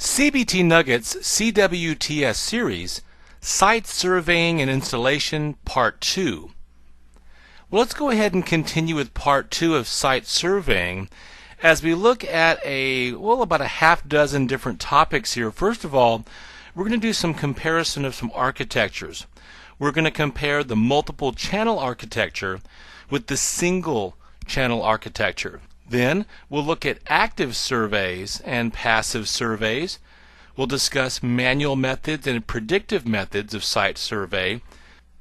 CBT Nuggets CWTS Series, Site Surveying and Installation, Part 2. Well, let's go ahead and continue with Part 2 of Site Surveying as we look at about a half dozen different topics here. First of all, we're going to do some comparison of some architectures. We're going to compare the multiple channel architecture with the single channel architecture. Then we'll look at active surveys and passive surveys. We'll discuss manual methods and predictive methods of site survey.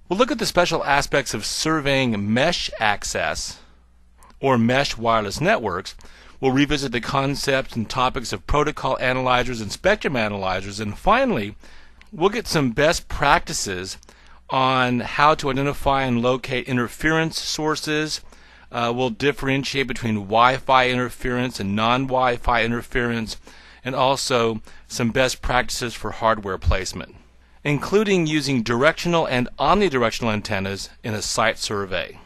We'll look at the special aspects of surveying mesh access or mesh wireless networks. We'll revisit the concepts and topics of protocol analyzers and spectrum analyzers. And finally, we'll get some best practices on how to identify and locate interference sources. We'll differentiate between Wi-Fi interference and non-Wi-Fi interference, and also some best practices for hardware placement, including using directional and omnidirectional antennas in a site survey.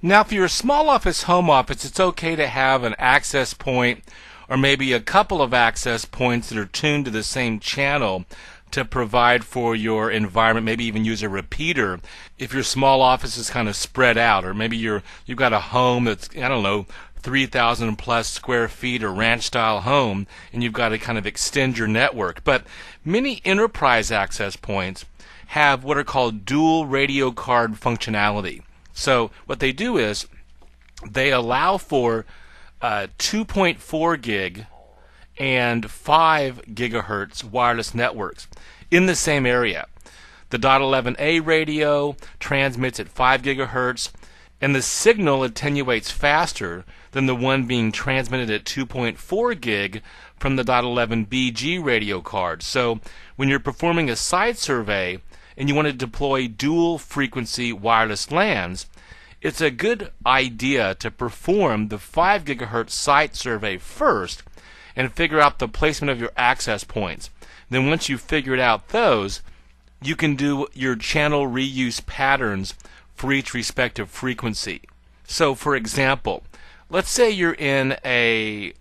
Now, for your small office, home office, it's okay to have an access point or maybe a couple of access points that are tuned to the same channel to provide for your environment. Maybe even use a repeater if your small office is kind of spread out, or maybe you've got a home that's 3,000 plus square feet, or ranch style home, and you've got to kind of extend your network. But many enterprise access points have what are called dual radio card functionality. So what they do is they allow for 2.4 gig and 5 gigahertz wireless networks in the same area. The .11a radio transmits at 5 gigahertz, and the signal attenuates faster than the one being transmitted at 2.4 gig from the .11bg radio card. So when you're performing a site survey and you want to deploy dual frequency wireless LANs, it's a good idea to perform the 5 gigahertz site survey first and figure out the placement of your access points. Then once you've figured out those, you can do your channel reuse patterns for each respective frequency. So for example, let's say you're in a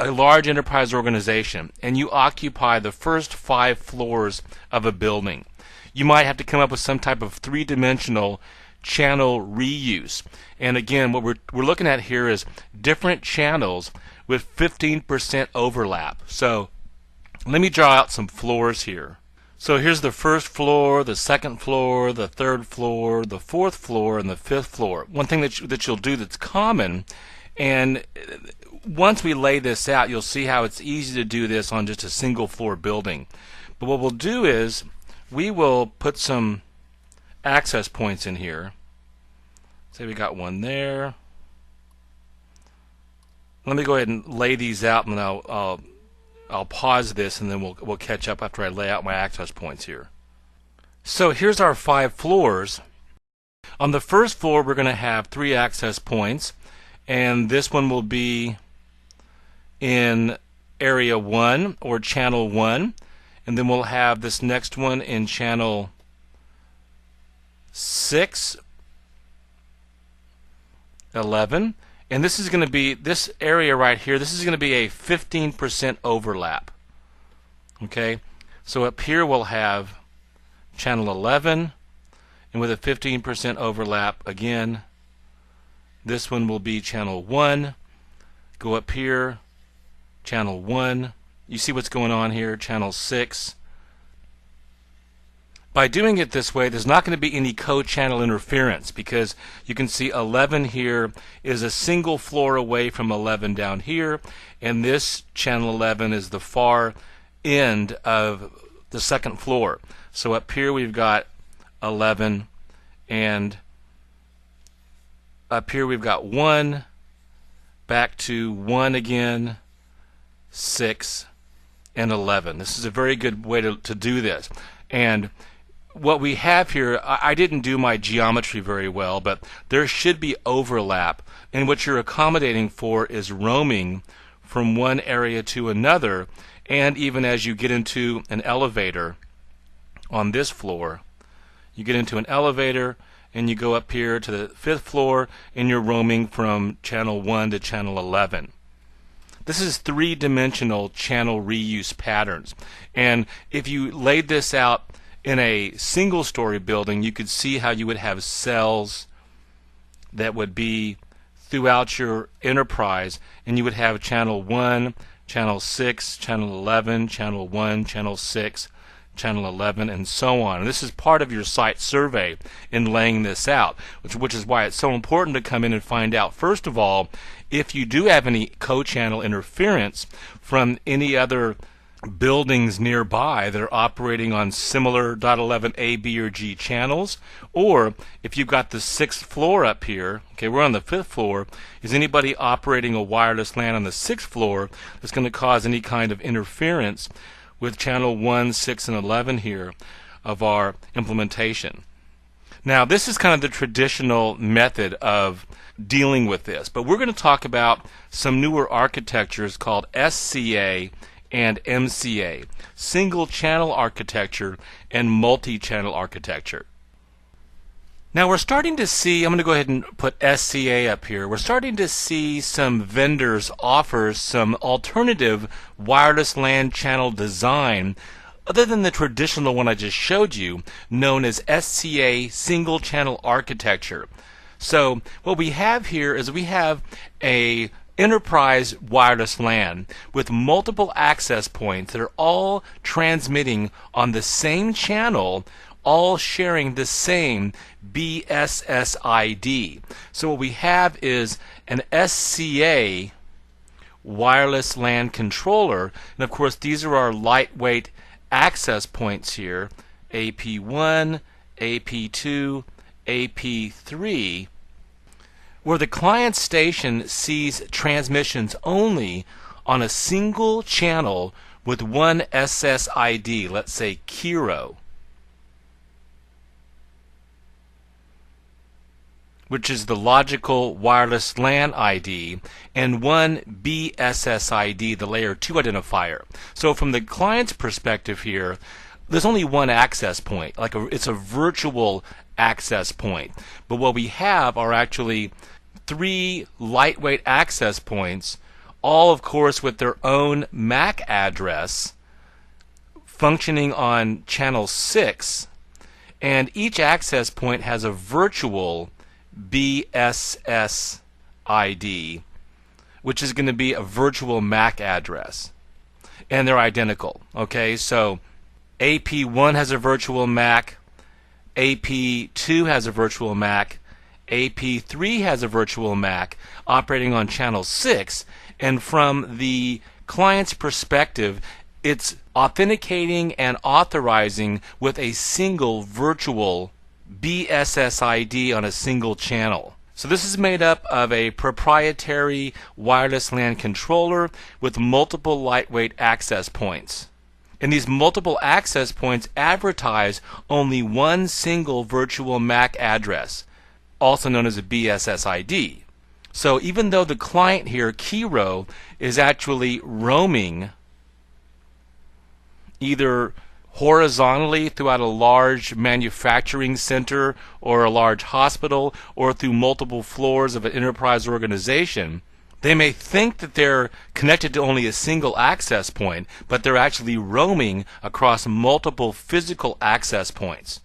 large enterprise organization and you occupy the first 5 floors of a building. You might have to come up with some type of three-dimensional channel reuse. And again, what we're looking at here is different channels with 15% overlap. So let me draw out some floors here. So here's the first floor, the second floor, the third floor, the fourth floor, and the fifth floor. One thing that you'll do that's common, and once we lay this out, you'll see how it's easy to do this on just a single floor building. But what we'll do is we will put some access points in here. Say we got one there. Let me go ahead and lay these out, and then I'll pause this, and then we'll catch up after I lay out my access points here. So here's our 5 floors. On the first floor, we're going to have 3 access points, and this one will be in area 1 or channel 1, and then we'll have this next one in channel 6, 11. And this is going to be, this area right here, this is going to be a 15% overlap. Okay? So up here we'll have channel 11, and with a 15% overlap again, this one will be channel 1. Go up here, channel 1. You see what's going on here, channel 6. By doing it this way, there's not going to be any co-channel interference, because you can see 11 here is a single floor away from 11 down here, and this channel 11 is the far end of the second floor. So up here we've got 11, and up here we've got 1, back to 1 again, 6, and 11. This is a very good way to do this. And what we have here, I didn't do my geometry very well, but there should be overlap, and what you're accommodating for is roaming from one area to another. And even as you get into an elevator on this floor, you get into an elevator and you go up here to the 5th floor, and you're roaming from channel 1 to channel 11. This is three-dimensional channel reuse patterns. And if you laid this out in a single-story building, you could see how you would have cells that would be throughout your enterprise, and you would have channel 1, channel 6, channel 11, channel 1, channel 6, channel 11, and so on. And this is part of your site survey in laying this out, which is why it's so important to come in and find out, first of all, if you do have any co-channel interference from any other buildings nearby that are operating on similar .11 A, B, or G channels, or if you've got the 6th floor up here, okay, we're on the 5th floor, is anybody operating a wireless LAN on the 6th floor that's going to cause any kind of interference with channel 1, 6, and 11 here of our implementation. Now, this is kind of the traditional method of dealing with this, but we're going to talk about some newer architectures called SCA and MCA, single channel architecture and multi-channel architecture. Now we're starting to see, I'm going to go ahead and put SCA up here, we're starting to see some vendors offer some alternative wireless LAN channel design other than the traditional one I just showed you, known as SCA single channel architecture. So what we have here is we have a enterprise wireless LAN with multiple access points that are all transmitting on the same channel, all sharing the same BSSID. So what we have is an SCA wireless LAN controller, and of course these are our lightweight access points here, AP1, AP2, AP3, where the client station sees transmissions only on a single channel with one SSID, let's say Kiro, which is the logical wireless LAN ID, and one BSSID, the layer 2 identifier. So from the client's perspective here, there's only one access point, it's a virtual access point. But what we have are actually 3 lightweight access points, all of course with their own MAC address, functioning on channel 6, and each access point has a virtual BSSID, which is going to be a virtual MAC address, and they're identical. Okay, so AP1 has a virtual MAC, AP2 has a virtual MAC, AP3 has a virtual MAC operating on channel 6, and from the client's perspective, it's authenticating and authorizing with a single virtual BSSID on a single channel. So this is made up of a proprietary wireless LAN controller with multiple lightweight access points. And these multiple access points advertise only one single virtual MAC address, also known as a BSSID. So even though the client here, Kiro, is actually roaming either horizontally throughout a large manufacturing center or a large hospital or through multiple floors of an enterprise organization, they may think that they're connected to only a single access point, but they're actually roaming across multiple physical access points.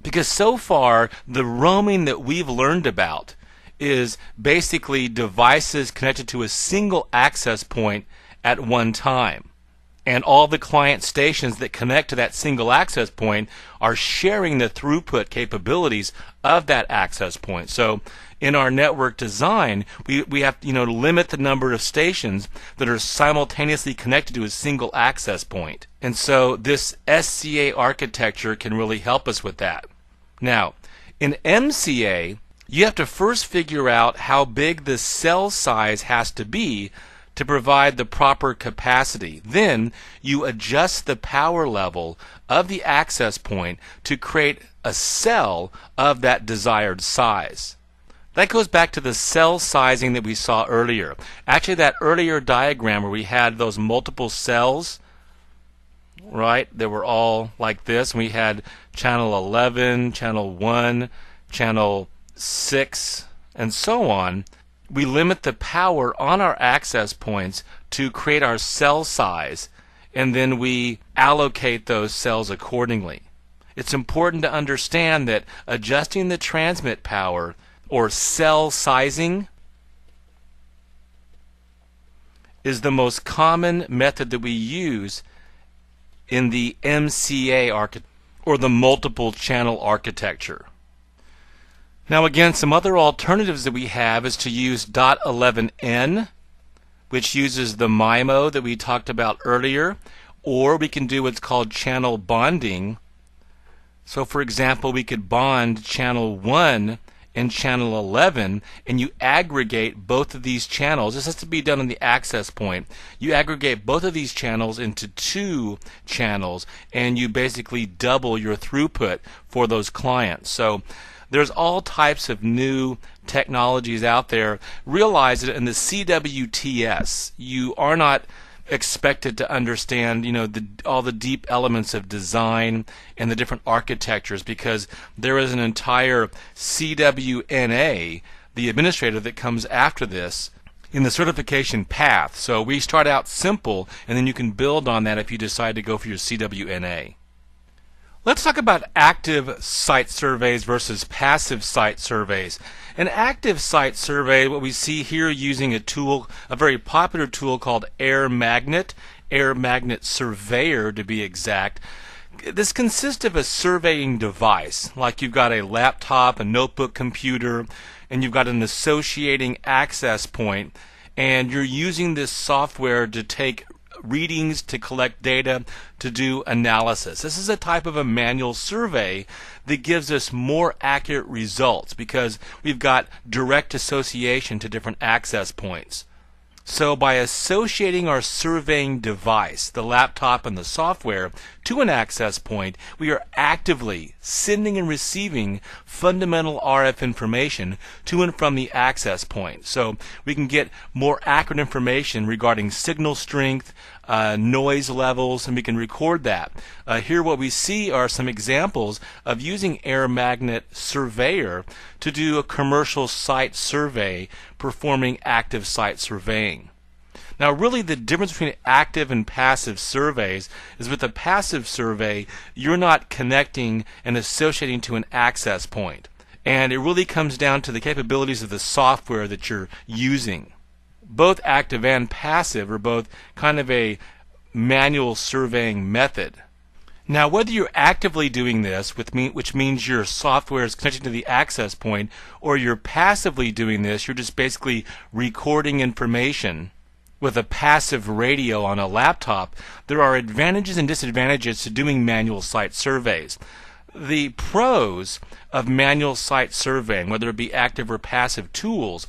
Because so far, the roaming that we've learned about is basically devices connected to a single access point at one time. And all the client stations that connect to that single access point are sharing the throughput capabilities of that access point. So in our network design, we have to limit the number of stations that are simultaneously connected to a single access point. And so this SCA architecture can really help us with that. Now, in MCA, you have to first figure out how big the cell size has to be to provide the proper capacity. Then you adjust the power level of the access point to create a cell of that desired size. That goes back to the cell sizing that we saw earlier. Actually, that earlier diagram where we had those multiple cells, right, that were all like this, and we had channel 11, channel 1, channel 6, and so on. we limit the power on our access points to create our cell size, and then we allocate those cells accordingly. It's important to understand that adjusting the transmit power, or cell sizing, is the most common method that we use in the SCA architecture, or the multiple channel architecture. Now again, some other alternatives that we have is to use .11n, which uses the MIMO that we talked about earlier, or we can do what's called channel bonding. So for example, we could bond channel 1 and channel 11, and you aggregate both of these channels. This has to be done on the access point. You aggregate both of these channels into 2 channels, and you basically double your throughput for those clients. So there's all types of new technologies out there. Realize that in the CWTS, you are not expected to understand, all the deep elements of design and the different architectures, because there is an entire CWNA, the administrator, that comes after this in the certification path. So we start out simple, and then you can build on that if you decide to go for your CWNA. Let's talk about active site surveys versus passive site surveys. An active site survey, what we see here using a tool, a very popular tool called Air Magnet Surveyor to be exact. This consists of a surveying device, like you've got a laptop, a notebook computer, and you've got an associating access point, and you're using this software to take readings, to collect data, to do analysis. This is a type of a manual survey that gives us more accurate results because we've got direct association to different access points. So by associating our surveying device, the laptop and the software, to an access point, we are actively sending and receiving fundamental RF information to and from the access point. So we can get more accurate information regarding signal strength, noise levels, and we can record that. Here what we see are some examples of using Air Magnet Surveyor to do a commercial site survey performing active site surveying. Now really the difference between active and passive surveys is with a passive survey you're not connecting and associating to an access point. And it really comes down to the capabilities of the software that you're using. Both active and passive are both kind of a manual surveying method. Now whether you're actively doing this, which means your software is connected to the access point, or you're passively doing this, you're just basically recording information with a passive radio on a laptop, there are advantages and disadvantages to doing manual site surveys. The pros of manual site surveying, whether it be active or passive tools,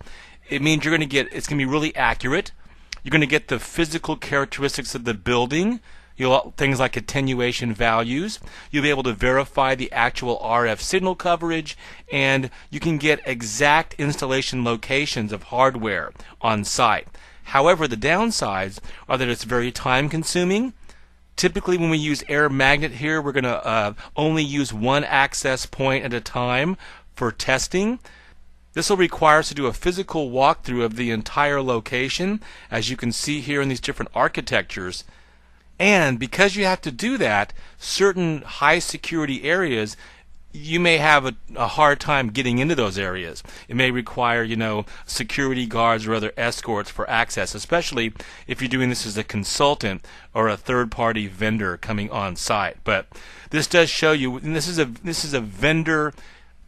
it means it's going to be really accurate. You're going to get the physical characteristics of the building, things like attenuation values. You'll be able to verify the actual RF signal coverage, and you can get exact installation locations of hardware on site. However, the downsides are that it's very time consuming. Typically when we use Air Magnet here, we're going to only use one access point at a time for testing. This will require us to do a physical walkthrough of the entire location, as you can see here in these different architectures. And because you have to do that, certain high security areas, you may have a hard time getting into those areas. It may require, security guards or other escorts for access, especially if you're doing this as a consultant or a third-party vendor coming on site. But this does show you, and this is a vendor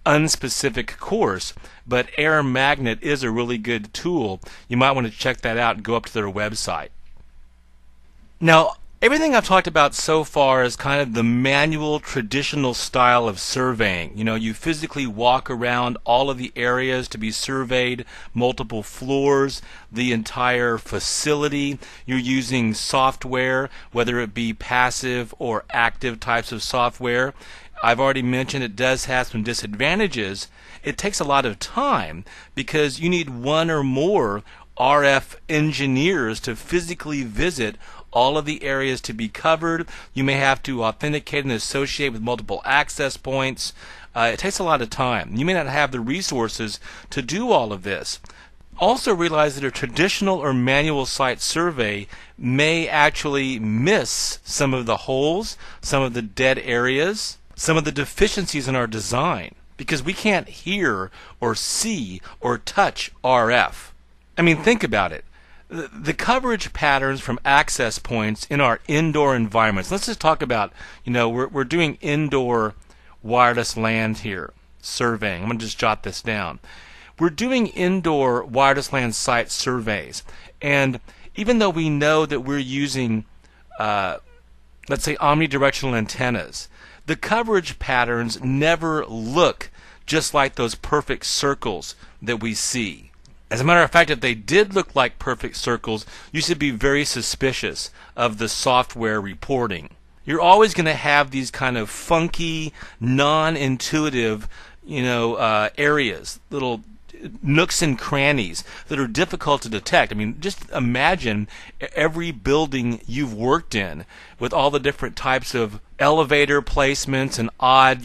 unspecific course, but Air Magnet is a really good tool. You might want to check that out and go up to their website. Now, everything I've talked about so far is kind of the manual, traditional style of surveying. You physically walk around all of the areas to be surveyed, multiple floors, the entire facility. You're using software, whether it be passive or active types of software. I've already mentioned it does have some disadvantages. It takes a lot of time because you need one or more RF engineers to physically visit all of the areas to be covered. You may have to authenticate and associate with multiple access points. It takes a lot of time. You may not have the resources to do all of this. Also realize that a traditional or manual site survey may actually miss some of the holes, some of the dead areas, some of the deficiencies in our design, because we can't hear or see or touch RF. I mean, think about it. The coverage patterns from access points in our indoor environments. Let's just talk about, we're doing indoor wireless LAN here, surveying. I'm going to just jot this down. We're doing indoor wireless LAN site surveys, and even though we know that we're using, let's say, omnidirectional antennas, the coverage patterns never look just like those perfect circles that we see. As a matter of fact, if they did look like perfect circles, you should be very suspicious of the software reporting. You're always going to have these kind of funky, non-intuitive, areas, little nooks and crannies that are difficult to detect. I mean, just imagine every building you've worked in with all the different types of elevator placements and odd,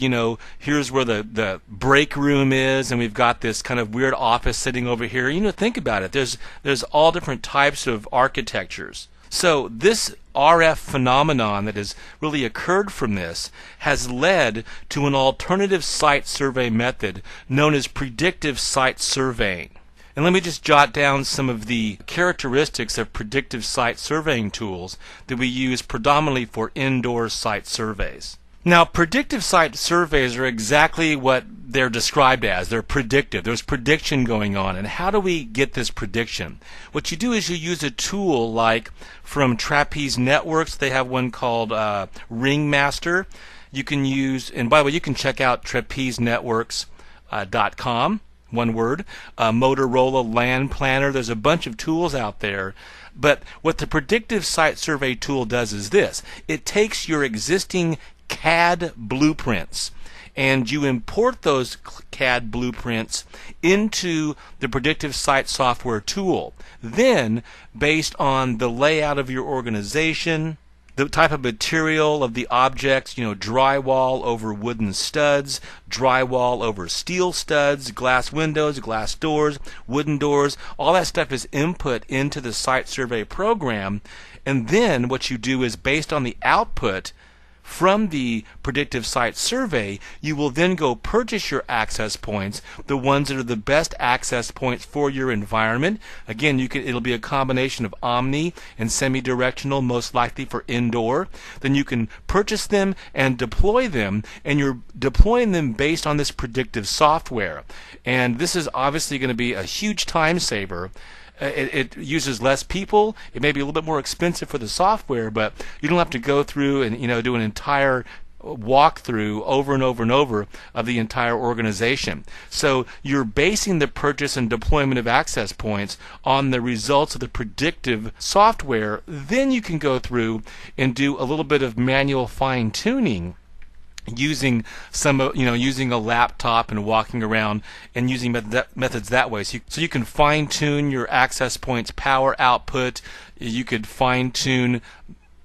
here's where the break room is, and we've got this kind of weird office sitting over here. Think about it. There's all different types of architectures. So this RF phenomenon that has really occurred from this has led to an alternative site survey method known as predictive site surveying. And let me just jot down some of the characteristics of predictive site surveying tools that we use predominantly for indoor site surveys. Now, predictive site surveys are exactly what they're described as. They're predictive. There's prediction going on. And how do we get this prediction? What you do is you use a tool like from Trapeze Networks. They have one called Ringmaster. You can use, and by the way, you can check out trapezenetworks.com, one word, Motorola LAN Planner. There's a bunch of tools out there. But what the predictive site survey tool does is this. It takes your existing CAD blueprints and you import those CAD blueprints into the predictive site software tool. Then, based on the layout of your organization, the type of material of the objects, drywall over wooden studs, drywall over steel studs, glass windows, glass doors, wooden doors, all that stuff is input into the site survey program. And then what you do is, based on the output from the predictive site survey, you will then go purchase your access points, the ones that are the best access points for your environment. Again, it'll be a combination of omni and semi-directional, most likely for indoor. Then you can purchase them and deploy them, and you're deploying them based on this predictive software. And this is obviously going to be a huge time saver. It uses less people. It may be a little bit more expensive for the software, but you don't have to go through and do an entire walkthrough over and over and over of the entire organization. So you're basing the purchase and deployment of access points on the results of the predictive software. Then you can go through and do a little bit of manual fine-tuning using using a laptop and walking around and using methods that way. So you can fine-tune your access points power output. You could fine-tune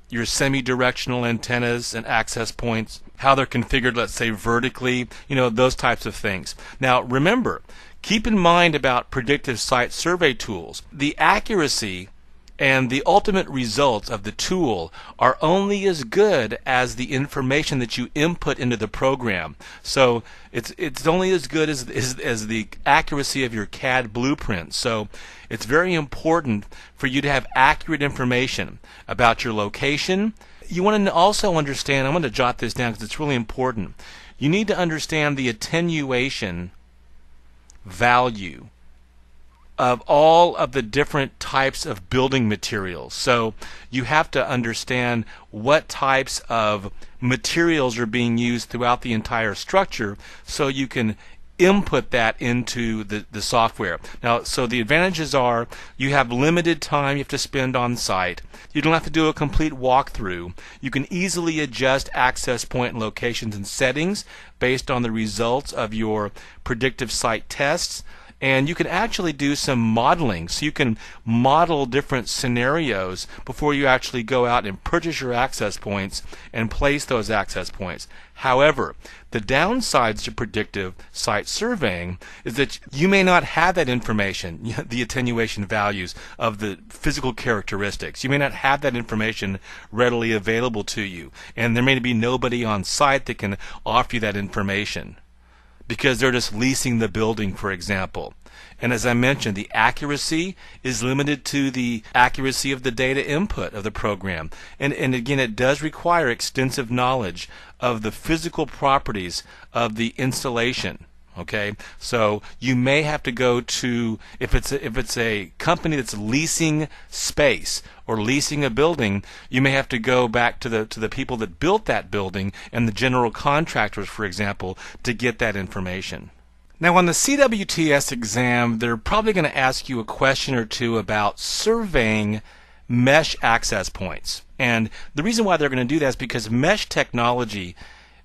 your semi-directional antennas and access points, how they're configured, let's say vertically, those types of things. Now remember, keep in mind about predictive site survey tools. The accuracy and the ultimate results of the tool are only as good as the information that you input into the program. So it's only as good as the accuracy of your CAD blueprint. So it's very important for you to have accurate information about your location. You want to also understand, I'm going to jot this down because it's really important. You need to understand the attenuation value of all of the different types of building materials. So you have to understand what types of materials are being used throughout the entire structure so you can input that into the software. Now, so the advantages are you have limited time you have to spend on site. You don't have to do a complete walkthrough. You can easily adjust access point and locations and settings based on the results of your predictive site tests. And you can actually do some modeling, so you can model different scenarios before you actually go out and purchase your access points and place those access points. However, the downsides to predictive site surveying is that you may not have that information, the attenuation values of the physical characteristics. You may not have that information readily available to you, and there may be nobody on site that can offer you that information because they're just leasing the building, for example. And as I mentioned, the accuracy is limited to the accuracy of the data input of the program. And again, it does require extensive knowledge of the physical properties of the installation. Okay, so you may have to go to, if it's a company that's leasing space or leasing a building, you may have to go back to the people that built that building and the general contractors, for example, to get that information. Now, on the CWTS exam, they're probably going to ask you a question or two about surveying mesh access points. And the reason why they're going to do that is because mesh technology,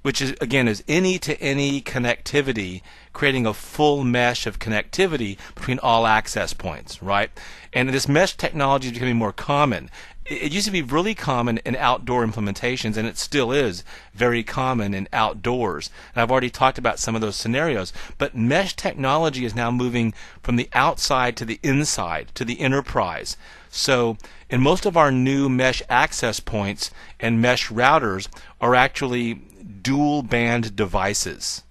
which is, again, is any-to-any connectivity, creating a full mesh of connectivity between all access points, right? And this mesh technology is becoming more common. It used to be really common in outdoor implementations, and it still is very common in outdoors. And I've already talked about some of those scenarios. But mesh technology is now moving from the outside to the inside, to the enterprise. So in most of our new mesh access points and mesh routers are actually dual band devices.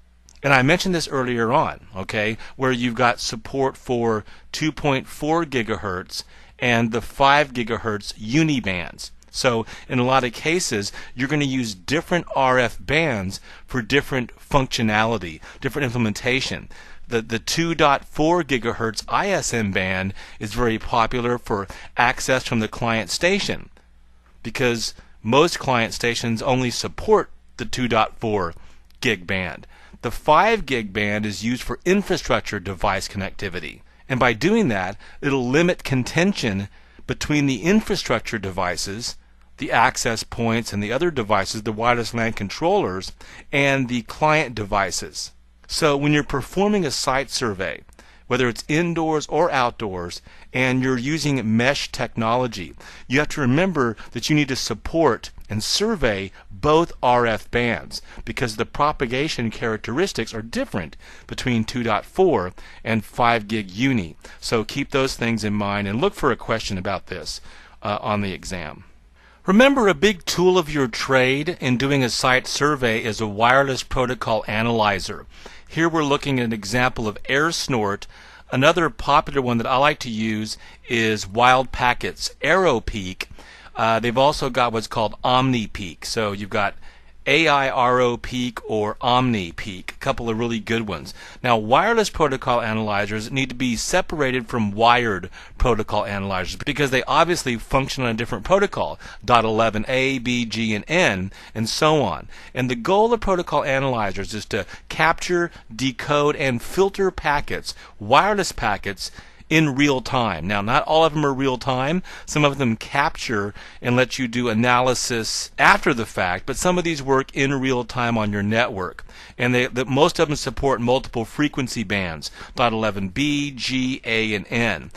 And I mentioned this earlier on, okay, where you've got support for 2.4 gigahertz and the 5 gigahertz unibands. So in a lot of cases, you're going to use different RF bands for different functionality, different implementation. The 2.4 gigahertz ISM band is very popular for access from the client station because most client stations only support the 2.4 gig band. The 5 gig band is used for infrastructure device connectivity. And by doing that, it'll limit contention between the infrastructure devices, the access points and the other devices, the wireless LAN controllers, and the client devices. So when you're performing a site survey, whether it's indoors or outdoors, and you're using mesh technology, you have to remember that you need to support and survey both RF bands because the propagation characteristics are different between 2.4 and 5 gig uni. So keep those things in mind and look for a question about this on the exam. Remember, a big tool of your trade in doing a site survey is a wireless protocol analyzer. Here we're looking at an example of AirSnort. Another popular one that I like to use is Wild Packet's AeroPeak. They've also got what's called OmniPeak. So you've got AIRO-Peak or OmniPeak, a couple of really good ones. Now, wireless protocol analyzers need to be separated from wired protocol analyzers because they obviously function on a different protocol, .11a, b, g, and n, and so on. And the goal of protocol analyzers is to capture, decode, and filter packets, wireless packets, in real time. Now, not all of them are real time. Some of them capture and let you do analysis after the fact, but some of these work in real time on your network. And most of them support multiple frequency bands, .11b, g, a, and n.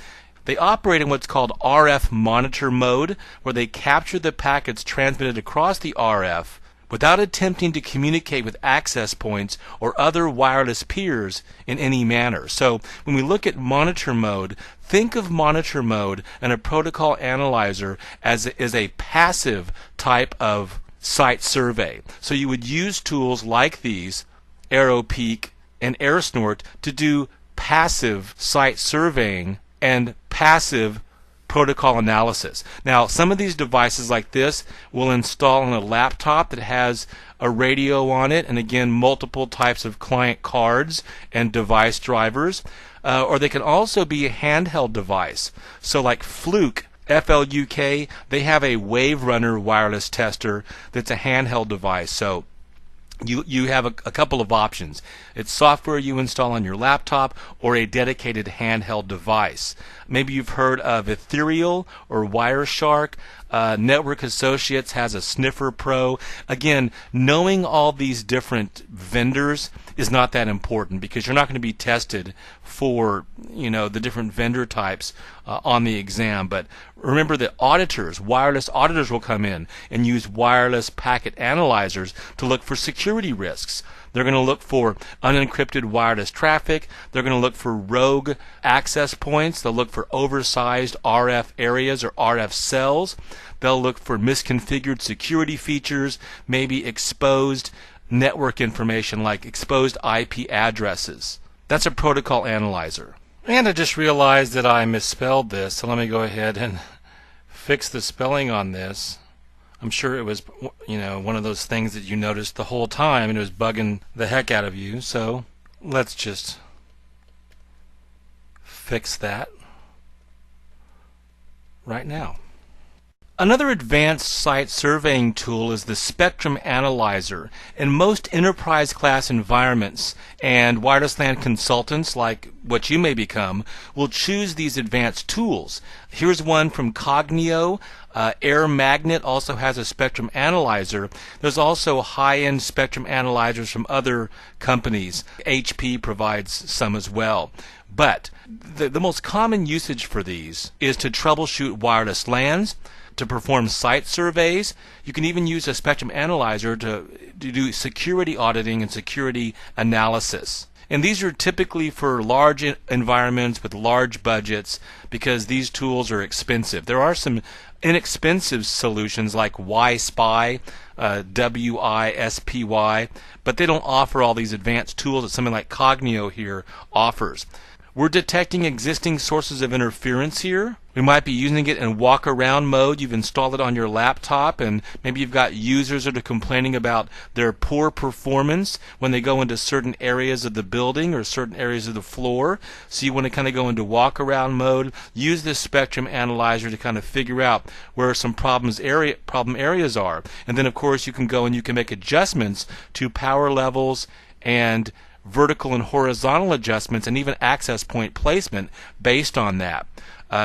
They operate in what's called RF monitor mode, where they capture the packets transmitted across the RF without attempting to communicate with access points or other wireless peers in any manner. So when we look at monitor mode, think of monitor mode and a protocol analyzer as a passive type of site survey. So you would use tools like these, AeroPeak and AirSnort, to do passive site surveying and passive protocol analysis. Now, some of these devices like this will install on a laptop that has a radio on it, and again, multiple types of client cards and device drivers, or they can also be a handheld device. So like Fluke, F-L-U-K, they have a Wave Runner wireless tester that's a handheld device. So you have a couple of options. It's software you install on your laptop or a dedicated handheld device. Maybe you've heard of Ethereal or Wireshark. Network Associates has a Sniffer Pro. Again, knowing all these different vendors is not that important because you're not going to be tested for the different vendor types on the exam. But remember that wireless auditors will come in and use wireless packet analyzers to look for security risks. They're going to look for unencrypted wireless traffic. They're going to look for rogue access points. They'll look for oversized RF areas or RF cells. They'll look for misconfigured security features, maybe exposed network information like exposed IP addresses. That's a protocol analyzer. And I just realized that I misspelled this, so let me go ahead and fix the spelling on this. I'm sure it was, one of those things that you noticed the whole time and it was bugging the heck out of you. So let's just fix that right now. Another advanced site surveying tool is the Spectrum Analyzer. In most enterprise class environments, and wireless LAN consultants like what you may become will choose these advanced tools. Here's one from Cognio. Air Magnet also has a Spectrum Analyzer. There's also high-end Spectrum Analyzers from other companies. HP provides some as well. But the most common usage for these is to troubleshoot wireless LANs, to perform site surveys. You can even use a Spectrum Analyzer to do security auditing and security analysis. And these are typically for large environments with large budgets because these tools are expensive. There are some inexpensive solutions like WiSpy, WiSpy, but they don't offer all these advanced tools that something like Cognio here offers. We're detecting existing sources of interference here. We might be using it in walk-around mode. You've installed it on your laptop, and maybe you've got users that are complaining about their poor performance when they go into certain areas of the building or certain areas of the floor. So you want to kind of go into walk-around mode. Use this Spectrum Analyzer to kind of figure out where some problem areas are. And then, of course, you can go and you can make adjustments to power levels and vertical and horizontal adjustments and even access point placement based on that.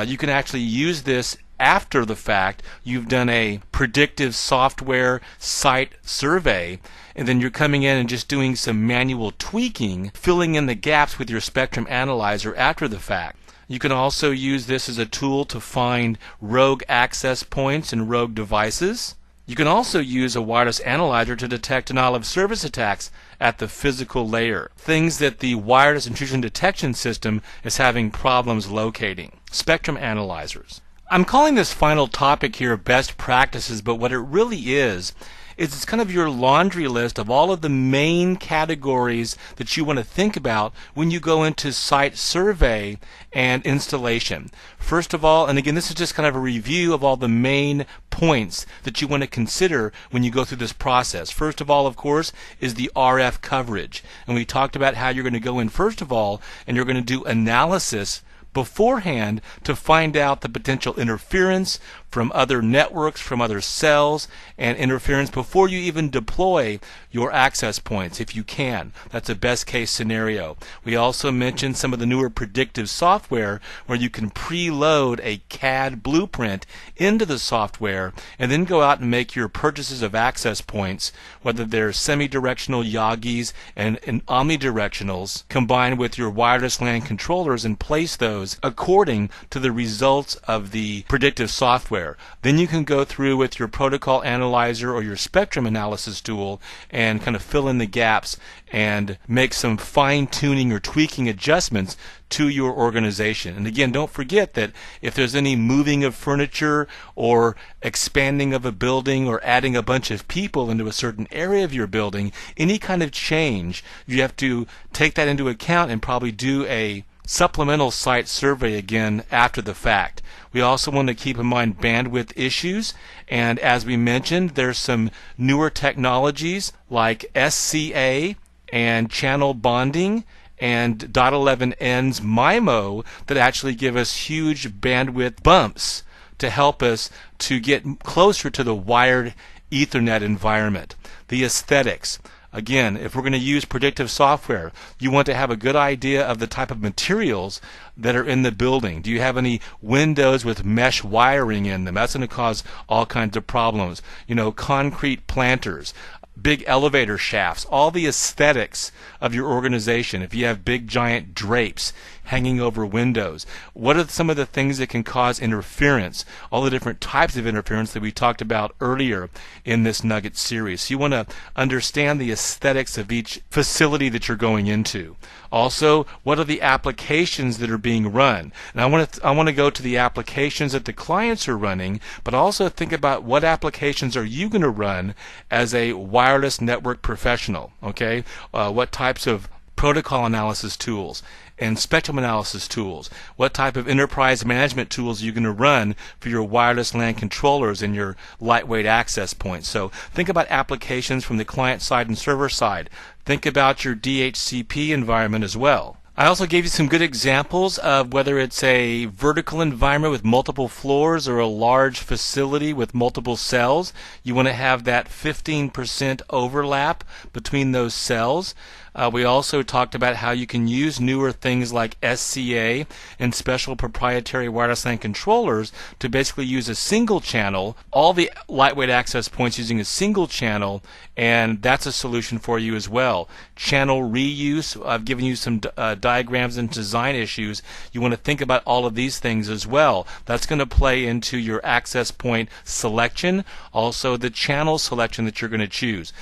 You can actually use this after the fact. You've done a predictive software site survey, and then you're coming in and just doing some manual tweaking, filling in the gaps with your Spectrum Analyzer after the fact. You can also use this as a tool to find rogue access points and rogue devices. You can also use a wireless analyzer to detect denial of service attacks at the physical layer, things that the wireless intrusion detection system is having problems locating. Spectrum analyzers. I'm calling this final topic here best practices, but what it really is it's kind of your laundry list of all of the main categories that you want to think about when you go into site survey and installation. First of all, and again, this is just kind of a review of all the main points that you want to consider when you go through this process. First of all, of course, is the RF coverage. And we talked about how you're going to go in first of all and you're going to do analysis beforehand to find out the potential interference from other networks, from other cells, and interference before you even deploy your access points, if you can. That's a best case scenario. We also mentioned some of the newer predictive software where you can preload a CAD blueprint into the software and then go out and make your purchases of access points, whether they're semi-directional Yagis and omnidirectionals, combined with your wireless LAN controllers and place those according to the results of the predictive software. Then you can go through with your protocol analyzer or your spectrum analysis tool and kind of fill in the gaps and make some fine-tuning or tweaking adjustments to your organization. And again, don't forget that if there's any moving of furniture or expanding of a building or adding a bunch of people into a certain area of your building, any kind of change, you have to take that into account and probably do a supplemental site survey again after the fact. We also want to keep in mind bandwidth issues, and as we mentioned, there's some newer technologies like SCA and channel bonding and .11n's MIMO that actually give us huge bandwidth bumps to help us to get closer to the wired Ethernet environment. The aesthetics. Again, if we're going to use predictive software, you want to have a good idea of the type of materials that are in the building. Do you have any windows with mesh wiring in them? That's going to cause all kinds of problems. Concrete planters, big elevator shafts, all the aesthetics of your organization. If you have big giant drapes hanging over windows, what are some of the things that can cause interference? All the different types of interference that we talked about earlier in this Nugget series. So you want to understand the aesthetics of each facility that you're going into. Also, what are the applications that are being run? And I want to go to the applications that the clients are running, but also think about what applications are you going to run as a wireless network professional. Okay, what types of protocol analysis tools and spectrum analysis tools, what type of enterprise management tools are you going to run for your wireless LAN controllers and your lightweight access points. So think about applications from the client side and server side. Think about your DHCP environment as well. I also gave you some good examples of whether it's a vertical environment with multiple floors or a large facility with multiple cells. You want to have that 15% overlap between those cells. We also talked about how you can use newer things like SCA and special proprietary wireless LAN controllers to basically use a single channel, all the lightweight access points using a single channel, and that's a solution for you as well. Channel reuse, I've given you some diagrams and design issues. You want to think about all of these things as well. That's going to play into your access point selection, also the channel selection that you're going to choose.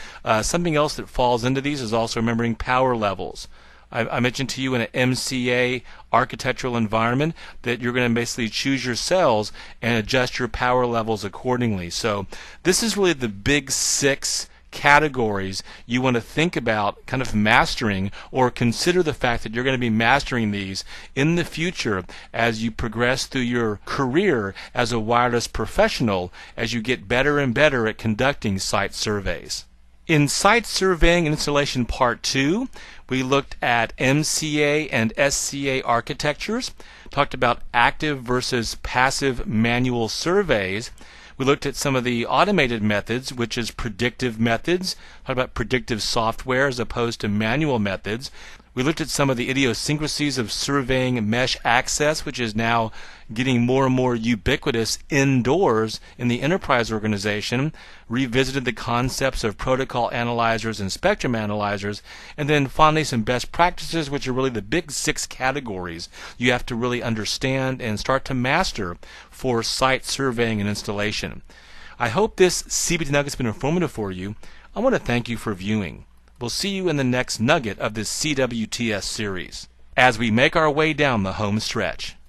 Something else that falls into these is also remembering power levels. I mentioned to you in an MCA architectural environment that you're going to basically choose your cells and adjust your power levels accordingly. So this is really the big 6 categories you want to think about kind of mastering, or consider the fact that you're going to be mastering these in the future as you progress through your career as a wireless professional, as you get better and better at conducting site surveys. In Site Surveying and Installation Part 2, we looked at MCA and SCA architectures, talked about active versus passive manual surveys. We looked at some of the automated methods, which is predictive methods, talked about predictive software as opposed to manual methods. We looked at some of the idiosyncrasies of surveying mesh access, which is now getting more and more ubiquitous indoors in the enterprise organization, revisited the concepts of protocol analyzers and spectrum analyzers, and then finally some best practices, which are really the big 6 categories you have to really understand and start to master for site surveying and installation. I hope this CBT Nugget has been informative for you. I want to thank you for viewing. We'll see you in the next nugget of this CWTS series as we make our way down the home stretch.